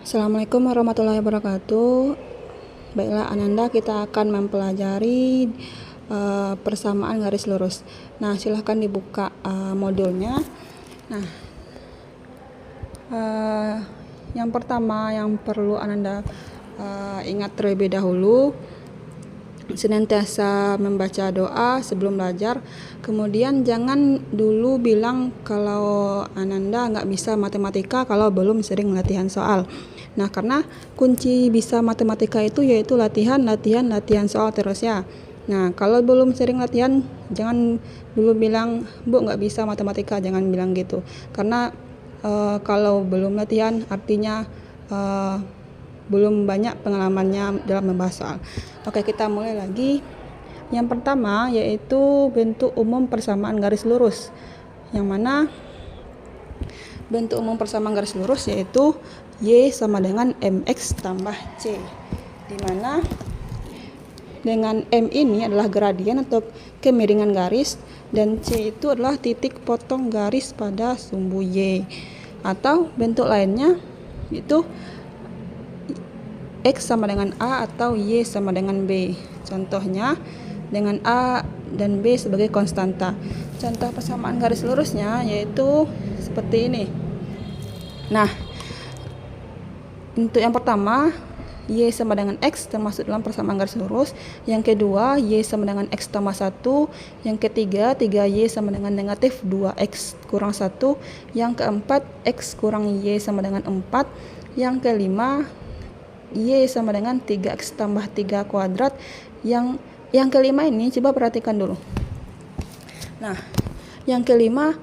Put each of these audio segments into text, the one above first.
Assalamualaikum warahmatullahi wabarakatuh. Baiklah Ananda, kita akan mempelajari persamaan garis lurus. Nah, silahkan dibuka modulnya. Nah, yang pertama yang perlu Ananda ingat terlebih dahulu, senantiasa membaca doa sebelum belajar. Kemudian jangan dulu bilang kalau Ananda nggak bisa matematika kalau belum sering latihan soal. Nah, karena kunci bisa matematika itu yaitu latihan soal terus ya. Nah, kalau belum sering latihan, jangan dulu bilang, Bu nggak bisa matematika, jangan bilang gitu. Karena kalau belum latihan artinya belum banyak pengalamannya dalam membahas soal. Oke, kita mulai lagi. Yang pertama yaitu bentuk umum persamaan garis lurus. Yang mana bentuk umum persamaan garis lurus yaitu Y sama dengan MX tambah C, di mana dengan M ini adalah gradien atau kemiringan garis dan C itu adalah titik potong garis pada sumbu Y. Atau bentuk lainnya itu X sama dengan A atau Y sama dengan B. Contohnya dengan A dan B sebagai konstanta. Contoh persamaan garis lurusnya yaitu seperti ini. Nah, untuk yang pertama, Y sama dengan X termasuk dalam persamaan garis lurus. Yang kedua, Y sama dengan X tambah 1. Yang ketiga, 3Y sama dengan negatif 2X kurang 1. Yang keempat, X kurang Y sama dengan 4. Yang kelima, Y sama dengan 3X tambah 3 kuadrat. Yang kelima ini coba perhatikan dulu. Nah, yang kelima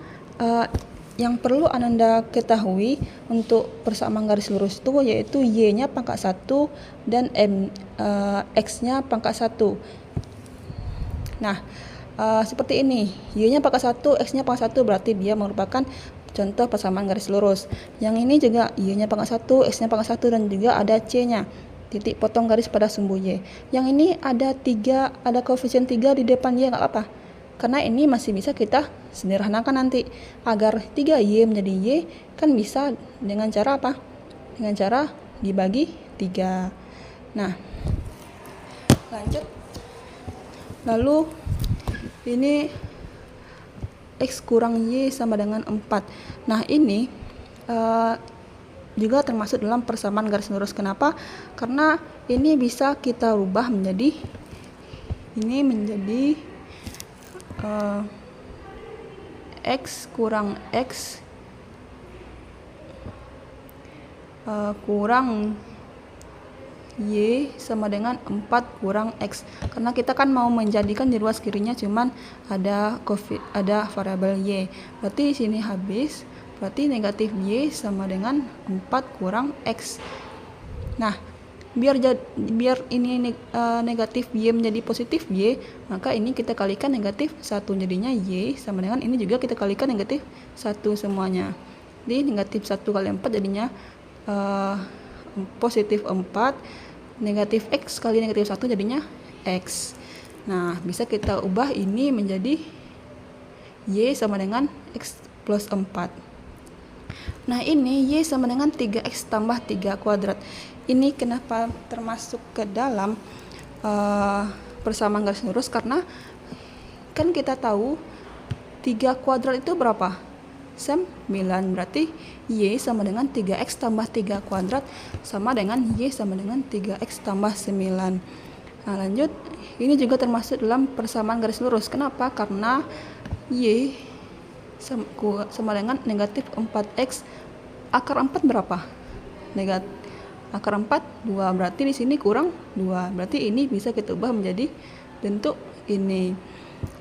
yang perlu Ananda ketahui untuk persamaan garis lurus itu yaitu Y-nya pangkat 1 dan X-nya pangkat 1. Nah, seperti ini. Y-nya pangkat 1, X-nya pangkat 1 berarti dia merupakan contoh persamaan garis lurus. Yang ini juga Y-nya pangkat 1, X-nya pangkat 1 dan juga ada C-nya. Titik potong garis pada sumbu Y. Yang ini ada koefisien 3 di depan Y, nggak apa-apa. Karena ini masih bisa kita sederhanakan nanti. Agar 3Y menjadi Y kan bisa dengan cara apa? Dengan cara dibagi 3. Nah, lanjut. Lalu ini X kurang Y sama dengan 4. Nah, ini juga termasuk dalam persamaan garis lurus. Kenapa? Karena ini bisa kita rubah menjadi X kurang X kurang Y sama dengan 4 kurang X. Karena kita kan mau menjadikan di ruas kirinya cuman ada variabel Y. Berarti di sini habis. Berarti negatif Y sama dengan 4 kurang X. Nah, biar ini negatif Y menjadi positif Y, maka ini kita kalikan negatif 1, jadinya Y sama dengan ini juga kita kalikan negatif 1 semuanya. Jadi negatif 1 kali 4 jadinya positif 4, negatif X kali negatif 1 jadinya X. Nah, bisa kita ubah ini menjadi Y sama dengan X plus 4. Nah, ini Y sama dengan 3X tambah 3 kuadrat. Ini kenapa termasuk ke dalam persamaan garis lurus? Karena kan kita tahu 3 kuadrat itu berapa? 9. Berarti Y sama dengan 3X tambah 3 kuadrat sama dengan Y sama dengan 3X tambah 9. Nah, lanjut. Ini juga termasuk dalam persamaan garis lurus. Kenapa? Karena Y sama dengan negatif 4X. Akar 4 berapa? Akar 4 2, berarti di sini kurang 2. Berarti ini bisa kita ubah menjadi bentuk ini.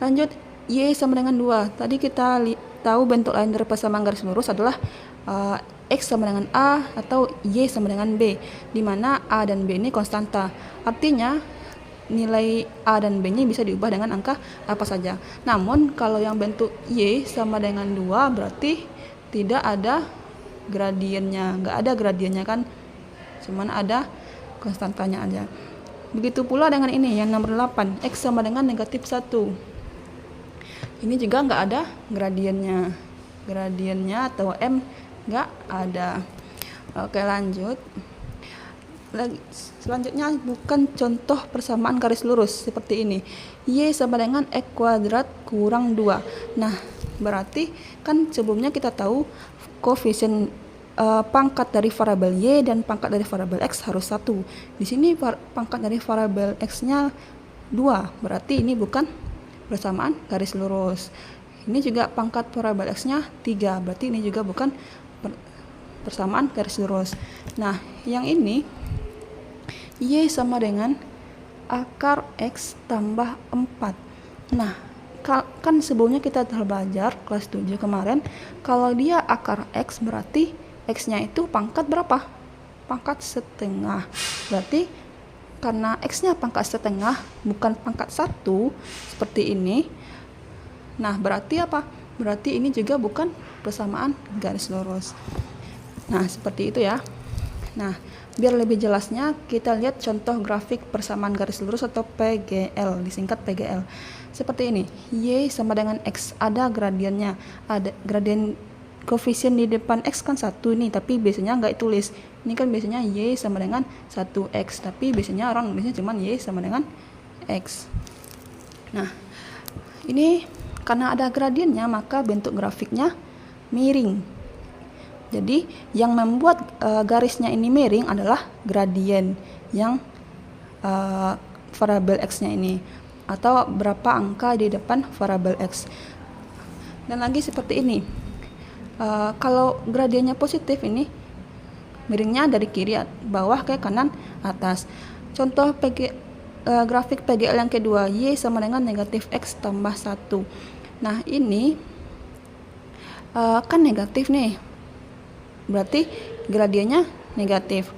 Lanjut, Y sama dengan 2. Tadi kita tahu bentuk lain dari persamaan garis lurus adalah X sama dengan A atau Y sama dengan B, di mana A dan B ini konstanta. Artinya nilai A dan B-nya bisa diubah dengan angka apa saja. Namun kalau yang bentuk Y sama dengan 2 berarti tidak ada gradiennya. Nggak ada gradiennya kan, cuman ada konstantanya aja. Begitu pula dengan ini yang nomor 8, X sama dengan negatif 1. Ini juga nggak ada gradiennya atau M nggak ada. Oke, lanjut. Selanjutnya bukan contoh persamaan garis lurus seperti ini. Y sama dengan X kuadrat kurang 2. Nah, berarti kan sebelumnya kita tahu koefisien pangkat dari variabel Y dan pangkat dari variabel X harus 1. Di sini pangkat dari variabel X-nya 2, berarti ini bukan persamaan garis lurus. Ini juga pangkat variabel X-nya 3, berarti ini juga bukan persamaan garis lurus. Nah, yang ini Y sama dengan akar X tambah 4. Nah, kan sebelumnya kita telah belajar kelas 7 kemarin, kalau dia akar X berarti X-nya itu pangkat berapa? Pangkat setengah. Berarti karena X-nya pangkat setengah, bukan pangkat 1 seperti ini. Nah, berarti apa? Berarti ini juga bukan persamaan garis lurus. Nah, seperti itu ya. Nah, biar lebih jelasnya kita lihat contoh grafik persamaan garis lurus atau PGL, disingkat PGL. Seperti ini, Y sama dengan X, ada gradiennya, ada gradien koefisien di depan X kan 1 nih, tapi biasanya nggak ditulis. Ini kan biasanya Y sama dengan 1X, tapi biasanya orang nulisnya cuma Y sama dengan X. Nah, ini karena ada gradiennya maka bentuk grafiknya miring. Jadi yang membuat garisnya ini miring adalah gradien yang variabel X-nya ini, atau berapa angka di depan variabel X. Dan lagi seperti ini. Kalau gradiennya positif, ini miringnya dari kiri bawah ke kanan atas. Contoh grafik PGL yang kedua, Y sama dengan negatif X tambah 1. Nah, ini kan negatif nih, berarti gradiennya negatif,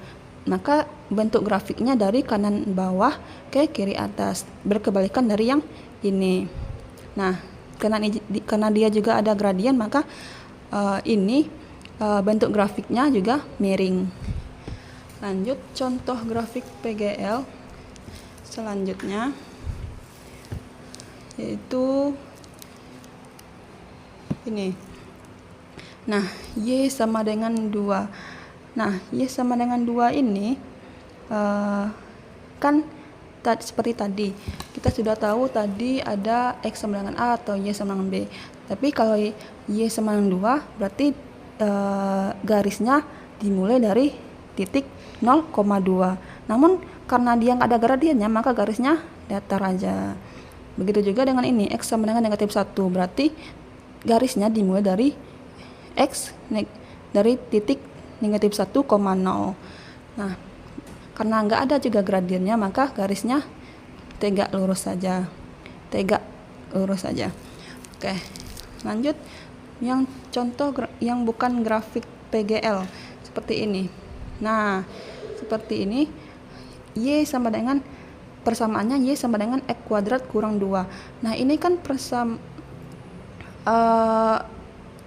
maka bentuk grafiknya dari kanan bawah ke kiri atas, berkebalikan dari yang ini. Nah, karena dia juga ada gradien, maka ini bentuk grafiknya juga miring. Lanjut, contoh grafik PGL selanjutnya yaitu ini. Nah, Y sama dengan 2. Nah, Y sama dengan 2 ini kan seperti tadi kita sudah tahu, tadi ada X sama dengan A atau Y sama dengan B. Tapi kalau Y sama dengan 2 berarti garisnya dimulai dari titik 0,2. Namun karena dia nggak ada gradiennya maka garisnya datar aja. Begitu juga dengan ini, X sama dengan negatif 1, berarti garisnya dimulai dari X dari titik negatif 1,0. Nah, karena nggak ada juga gradiennya maka garisnya tegak lurus saja. Oke, lanjut yang contoh yang bukan grafik PGL seperti ini. Nah, seperti ini, Y sama dengan persamaannya Y sama dengan X kuadrat kurang 2. Nah, ini kan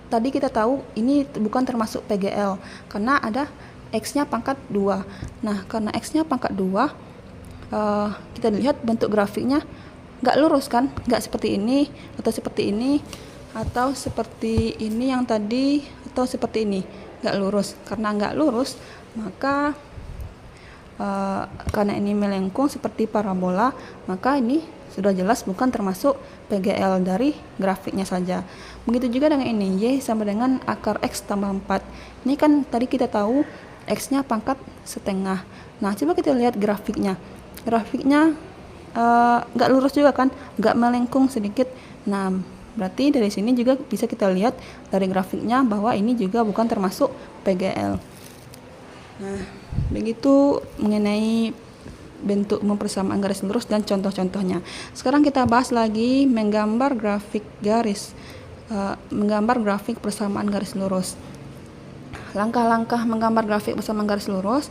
tadi kita tahu ini bukan termasuk PGL karena ada X-nya pangkat 2. Nah, karena X-nya pangkat 2, kita lihat bentuk grafiknya nggak lurus kan, nggak seperti ini atau seperti ini atau seperti ini yang tadi atau seperti ini, nggak lurus. Karena nggak lurus maka karena ini melengkung seperti parabola, maka ini sudah jelas bukan termasuk PGL dari grafiknya saja. Begitu juga dengan ini, Y sama dengan akar X tambah 4. Ini kan tadi kita tahu X-nya pangkat setengah. Nah, coba kita lihat grafiknya. Grafiknya nggak lurus juga kan, nggak melengkung sedikit. Nah, berarti dari sini juga bisa kita lihat dari grafiknya bahwa ini juga bukan termasuk PGL. Nah, begitu mengenai bentuk mempersamaan garis lurus dan contoh-contohnya. Sekarang kita bahas lagi menggambar grafik persamaan garis lurus. Langkah-langkah menggambar grafik persamaan garis lurus.